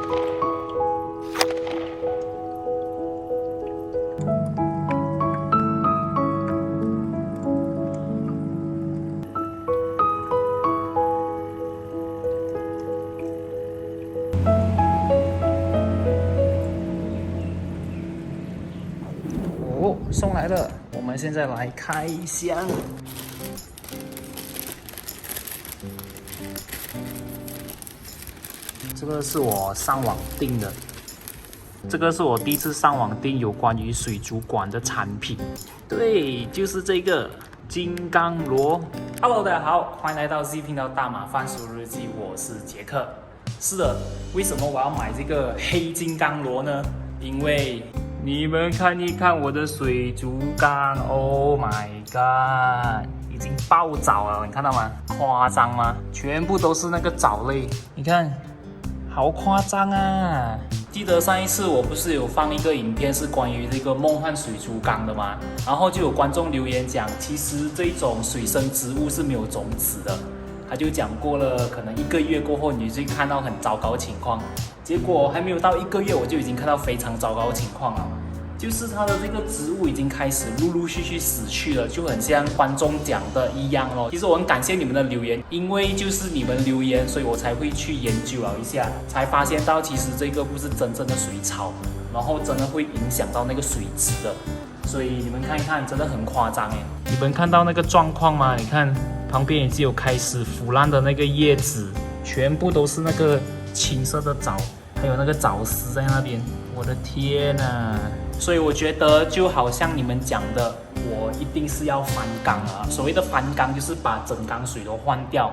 哦，送来了，我们现在来开箱。这个是我上网订的，这个是我第一次上网订有关于水族馆的产品。对，就是这个金刚螺。Hello， 大家好，欢迎来到 Z 频道大马番薯日记，我是杰克。是的，为什么我要买这个黑金刚螺呢？因为你们看一看我的水族缸 ，Oh my god， 已经爆藻了，你看到吗？夸张吗？全部都是那个藻类，你看。好夸张啊！记得上一次我不是有放一个影片是关于这个梦幻水族缸的吗？然后就有观众留言讲，其实这种水生植物是没有种子的。他就讲过了，可能1个月过后你就会看到很糟糕的情况。结果还没有到1个月，我就已经看到非常糟糕的情况了。就是它的这个植物已经开始陆陆续续死去了，就很像观众讲的一样咯。其实我很感谢你们的留言，因为就是你们留言，所以我才会去研究了一下，才发现到其实这个不是真正的水草，然后真的会影响到那个水质的。所以你们看一看，真的很夸张诶。你们看到那个状况吗？你看旁边已经有开始腐烂的那个叶子，全部都是那个青色的藻，还有那个藻丝在那边。我的天啊！所以我觉得就好像你们讲的，我一定是要翻缸啊。所谓的翻缸就是把整缸水都换掉，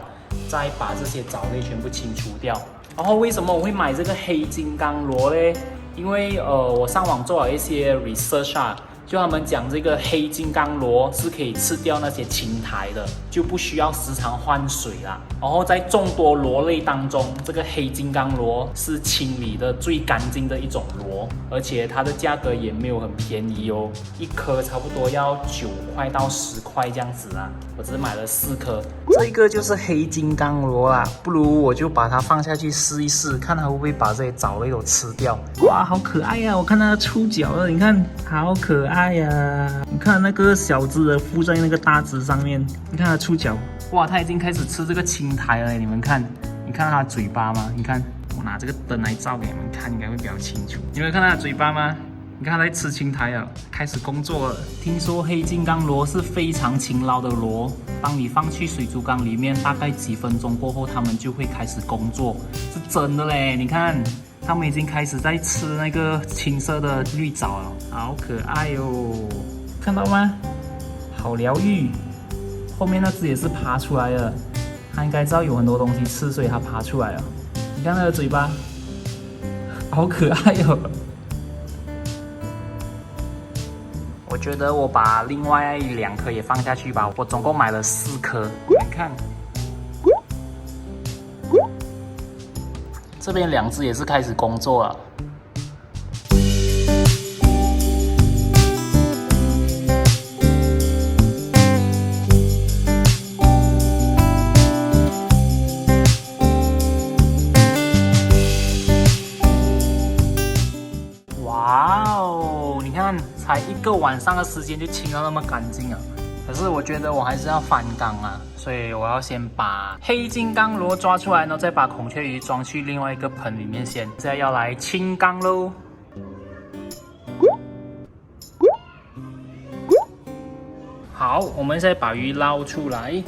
再把这些藻类全部清除掉。然后为什么我会买这个黑金刚螺嘞？因为我上网做了一些 research 啊，就他们讲这个黑金刚螺是可以吃掉那些青苔的，就不需要时常换水啦。然后在众多螺类当中，这个黑金刚螺是清理的最干净的一种螺，而且它的价格也没有很便宜哦，一颗差不多要9块到10块这样子啦。我只买了4颗，这个就是黑金刚螺啦。不如我就把它放下去试一试，看它会不会把这些藻类都吃掉。哇，好可爱呀！我看它触角了，你看，好可爱呀！你看那个小只的附在那个大只上面，你看它触角。哇，它已经开始吃这个青苔了，你们看，你看它的嘴巴吗？你看，我拿这个灯来照给你们看，应该会比较清楚。你们看它的嘴巴吗？你看它在吃青苔了，开始工作了。听说黑金刚螺是非常勤劳的螺，当你放去水族缸里面，大概几分钟过后，它们就会开始工作，是真的嘞。你看，它们已经开始在吃那个青色的绿藻了，好可爱哟！看到吗？好疗愈。后面那只也是爬出来了，它应该知道有很多东西吃，所以它爬出来了。你看它的嘴巴，好可爱哟！我觉得我把另外2颗也放下去吧，我总共买了4颗。你看，这边2只也是开始工作了。哇哦，你看，才1个晚上的时间就清到那么干净啊！可是我觉得我还是要翻缸啊，所以我要先把黑金刚螺抓出来，然后再把孔雀鱼装去另外一个盆里面先。现在要来清缸喽！好，我们现在把鱼捞出来。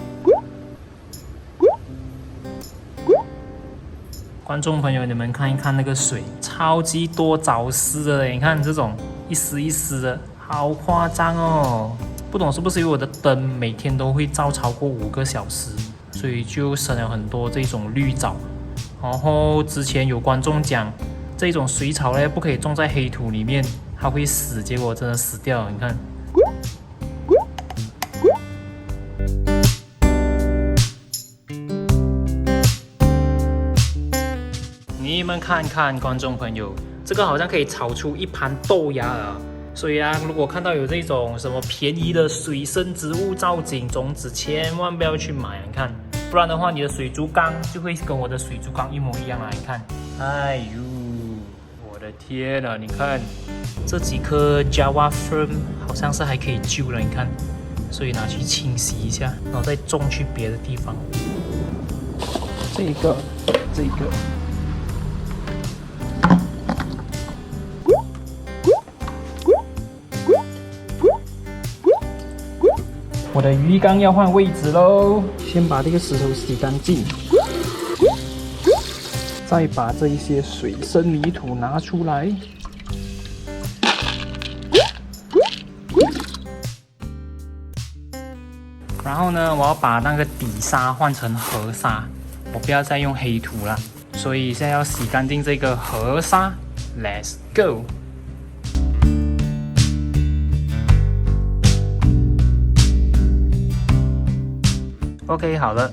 观众朋友，你们看一看那个水，超级多藻丝的嘞！你看这种一丝一丝的，好夸张哦！不懂是不是因为我的灯每天都会照超过5个小时，所以就生了很多这种绿藻。然后之前有观众讲，这种水草呢不可以种在黑土里面，它会死，结果真的死掉了。你看。你们看看，观众朋友，这个好像可以炒出一盘豆芽了。所以啊，如果看到有这种什么便宜的水生植物造景种子，千万不要去买，你看，不然的话，你的水族缸就会跟我的水族缸一模一样啊！你看，哎呦。的天呐，你看这几颗 Java Firm 好像是还可以救了，你看，所以拿去清洗一下，然后再种去别的地方。这一个。我的鱼缸要换位置喽，先把这个石头洗干净，再把这一些水生泥土拿出来。然后呢，我要把那个底沙换成河沙，我不要再用黑土了，所以现在要洗干净这个河沙。Let's go！OK， 好了，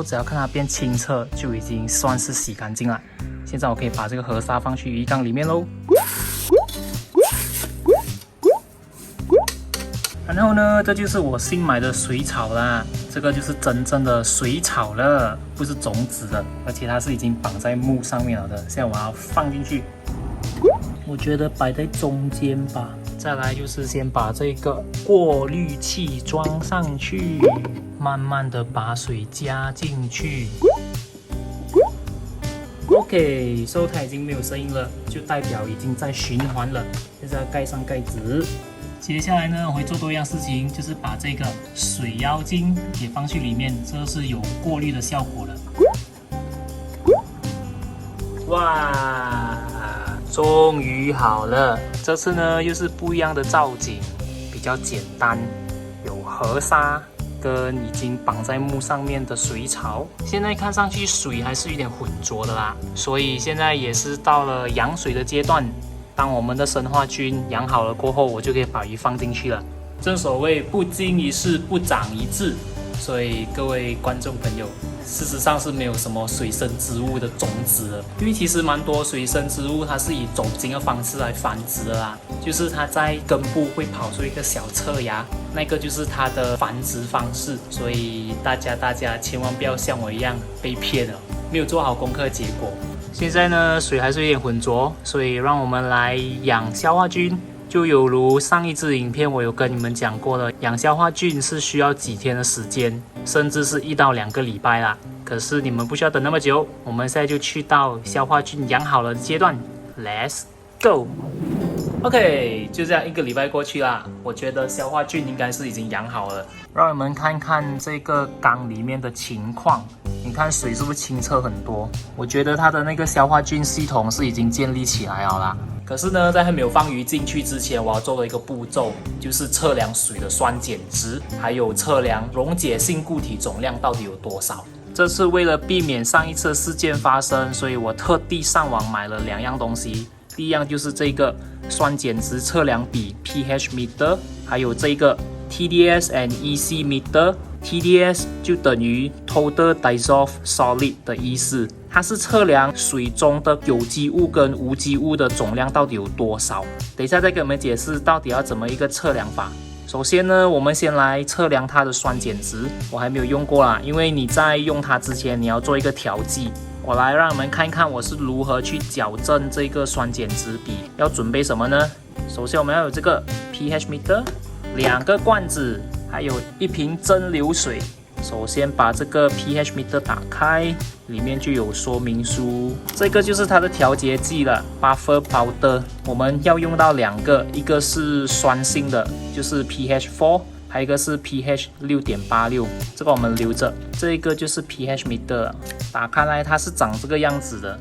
只要看它变清澈，就已经算是洗干净了。现在我可以把这个河沙放去鱼缸里面喽。然后呢，这就是我新买的水草啦，这个就是真正的水草了，不是种子的，而且它是已经绑在木上面了的。现在我要放进去，我觉得摆在中间吧。再来就是先把这个过滤器装上去，慢慢的把水加进去。OK， 它已经没有声音了，就代表已经在循环了。现在要盖上盖子。接下来呢，我会做多一样事情，就是把这个水妖精也放去里面，这是有过滤的效果的。哇！终于好了，这次呢又是不一样的造景，比较简单，有河沙跟已经绑在木上面的水草。现在看上去水还是有点浑浊的啦，所以现在也是到了养水的阶段。当我们的生化菌养好了过后，我就可以把鱼放进去了。正所谓不经一事不长一智，所以各位观众朋友，事实上是没有什么水生植物的种子的，因为其实蛮多水生植物它是以种茎的方式来繁殖的啦，就是它在根部会跑出一个小侧芽，那个就是它的繁殖方式，所以大家千万不要像我一样被骗了，没有做好功课的结果。现在呢，水还是有点浑浊，所以让我们来养消化菌。就有如上一支影片我有跟你们讲过了，养消化菌是需要几天的时间，甚至是1到2个礼拜啦。可是你们不需要等那么久，我们现在就去到消化菌养好了的阶段 ，Let's go！ OK， 就这样1个礼拜过去啦，我觉得消化菌应该是已经养好了。让你们看看这个缸里面的情况，你看水是不是清澈很多？我觉得它的那个消化菌系统是已经建立起来了啦。可是呢，在还没有放鱼进去之前，我要做的一个步骤就是测量水的酸碱值，还有测量溶解性固体总量到底有多少。这次为了避免上一次的事件发生，所以我特地上网买了2样东西。第一样就是这个酸碱值测量笔 pH meter， 还有这个 TDS and EC meter。TDS 就等于 Total Dissolved Solid 的意思，它是测量水中的有机物跟无机物的总量到底有多少。等一下再给我们解释到底要怎么一个测量法。首先呢，我们先来测量它的酸碱值，我还没有用过啦，因为你在用它之前你要做一个调剂。我来让你们看一看我是如何去矫正这个酸碱值比。要准备什么呢？首先我们要有这个 pH meter， 2个罐子，还有1瓶蒸馏水。首先把这个 pH meter 打开，里面就有说明书。这个就是它的调节剂了 ，buffer powder。我们要用到2个，一个是酸性的，就是 pH 4，还有一个是 pH 6.86，这个我们留着。这一个就是 pH meter， 打开来它是长这个样子的。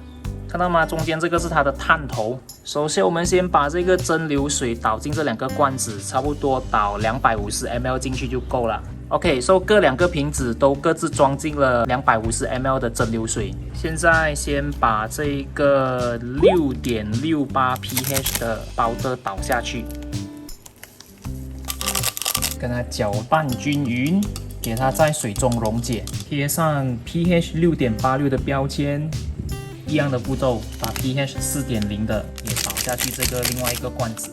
看到吗？中间这个是它的探头。首先，我们先把这个蒸馏水倒进这2个罐子，差不多倒250 ml 进去就够了。OK， 各2个瓶子都各自装进了250 ml 的蒸馏水。现在先把这个 6.68 pH 的包的倒下去，跟它搅拌均匀，给它在水中溶解，贴上 pH 6.86的标签。一样的步骤，把 pH 4.0的也倒下去这个另外一个罐子，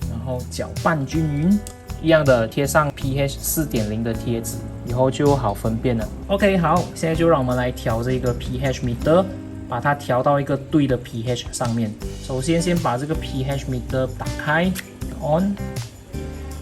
然后搅拌均匀。一样的贴上 pH 4.0的贴纸，以后就好分辨了。OK， 好，现在就让我们来调这个 pH meter。把它调到一个对的 pH 上面。首先先把这个 pH meter 打开 on，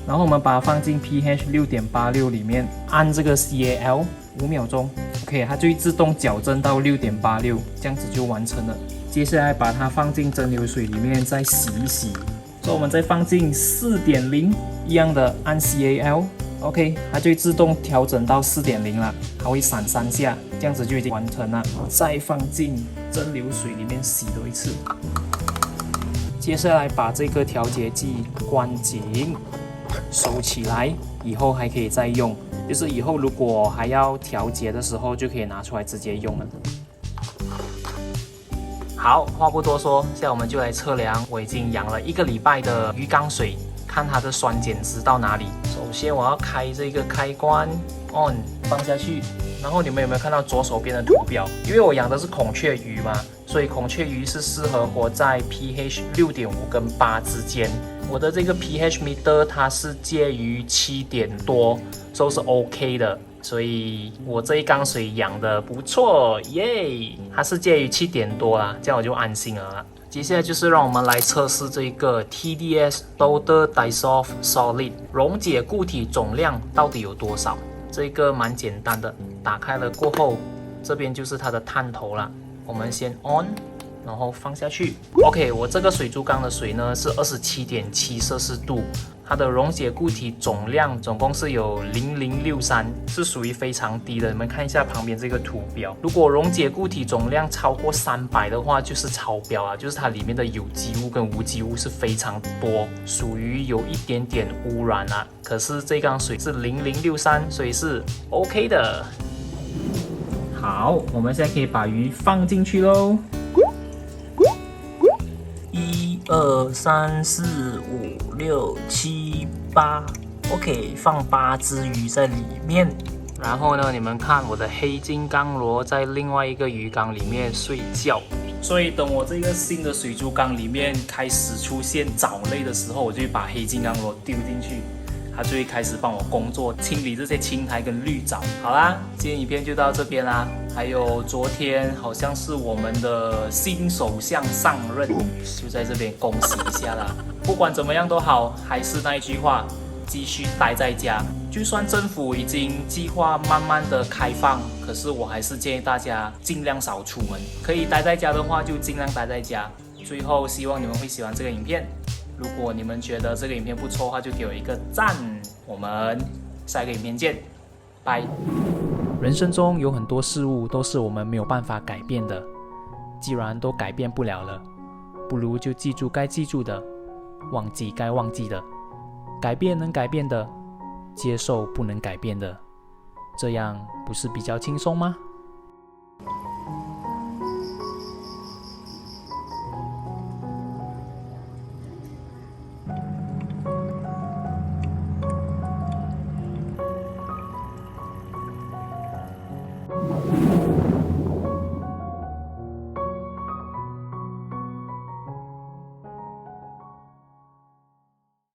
然后我们把它放进 pH 6.86 里面，按这个 CAL 5秒钟 ，OK， 它就会自动矫正到6.86，这样子就完成了。接下来把它放进蒸馏水里面再洗一洗，所以我们再放进 4.0， 一样的按 CAL。OK， 它就会自动调整到 4.0 了，它会闪3下，这样子就已经完成了。再放进蒸馏水里面洗多一次。接下来把这个调节剂关紧，收起来，以后还可以再用，就是以后如果还要调节的时候，就可以拿出来直接用了。好，话不多说，现在我们就来测量我已经养了1个礼拜的鱼缸水。看它的酸碱值到哪里。首先我要开这个开关 on 放下去，然后你们有没有看到左手边的图表？因为我养的是孔雀鱼嘛，所以孔雀鱼是适合活在 pH 6.5跟8之间。我的这个 pH meter 它是介于7点多，都是 OK 的。所以我这一缸水养的不错耶，它是介于7点多啦，这样我就安心了啦。接下来就是让我们来测试这个 TDS Total Dissolved Solid 溶解固体总量到底有多少。这个蛮简单的，打开了过后，这边就是它的探头啦。我们先 on， 然后放下去。OK， 我这个水族缸的水呢是27.7摄氏度。它的溶解固体总量总共是有0063，是属于非常低的。你们看一下旁边这个图表，如果溶解固体总量超过300的话，就是超标啊，就是它里面的有机物跟无机物是非常多，属于有一点点污染啊。可是这缸水是0063，所以是 OK 的。好，我们现在可以把鱼放进去喽。1、2、3、4、5、6、7、8 ，OK， 放8只鱼在里面。然后呢，你们看我的黑金刚螺在另外一个鱼缸里面睡觉。所以等我这个新的水族缸里面开始出现藻类的时候，我就会把黑金刚螺丢进去，它就会开始帮我工作，清理这些青苔跟绿藻。好啦，今天影片就到这边啦。还有昨天好像是我们的新首相上任，就在这边恭喜一下啦。不管怎么样都好，还是那一句话，继续待在家。就算政府已经计划慢慢的开放，可是我还是建议大家尽量少出门。可以待在家的话，就尽量待在家。最后，希望你们会喜欢这个影片。如果你们觉得这个影片不错的话，就给我一个赞。我们下一个影片见，拜。人生中有很多事物都是我们没有办法改变的，既然都改变不了了，不如就记住该记住的，忘记该忘记的，改变能改变的，接受不能改变的，这样不是比较轻松吗？